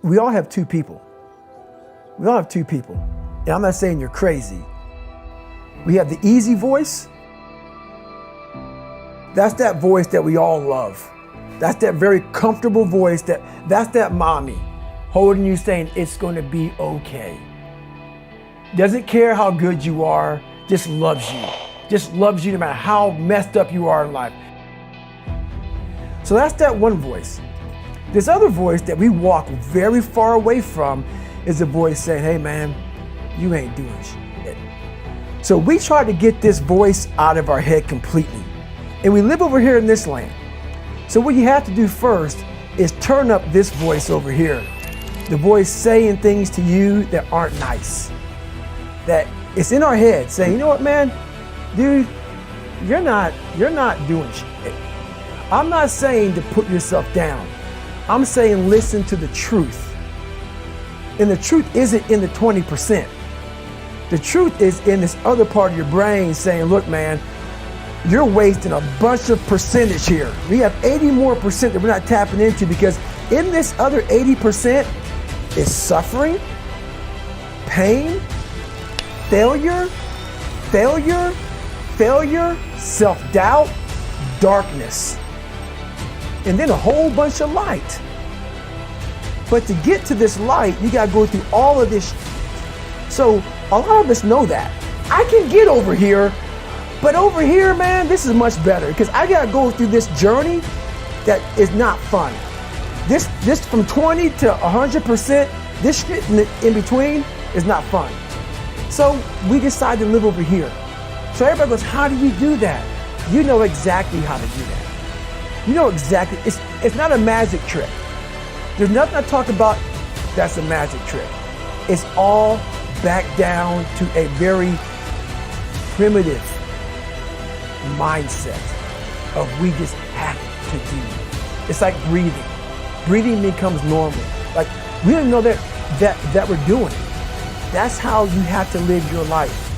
we all have two people. We all have two people. And I'm not saying you're crazy. We have the easy voice. That's that voice that we all love. That's that very comfortable voice that's that mommy holding you saying it's going to be okay. Doesn't care how good you are, just loves you. Just loves you no matter how messed up you are in life. So that's that one voice. This other voice that we walk very far away from is a voice saying, hey man, you ain't doing shit. So we try to get this voice out of our head completely. And we live over here in this land. So what you have to do first is turn up this voice over here. The voice saying things to you that aren't nice. That it's in our head saying, you know what, man, dude, you're not doing shit. I'm not saying to put yourself down. I'm saying listen to the truth. And the truth isn't in the 20%. The truth is in this other part of your brain saying, look, man, you're wasting a bunch of percentage here. We have 80 more percent that we're not tapping into because in this other 80% is suffering, pain, failure, self-doubt, darkness, and then a whole bunch of light. But to get to this light, you gotta go through all of this. So a lot of us know that. I can get over here, but over here, man, this is much better because I gotta go through this journey that is not fun. This from 20 to 100%, this shit in between is not fun. So we decide to live over here. So everybody goes, how do you do that? You know exactly how to do that. You know exactly, it's not a magic trick. There's nothing I talk about that's a magic trick. It's all back down to a very primitive mindset of we just have to do. It's like breathing. Breathing becomes normal. Like we don't know that we're doing it. That's how you have to live your life.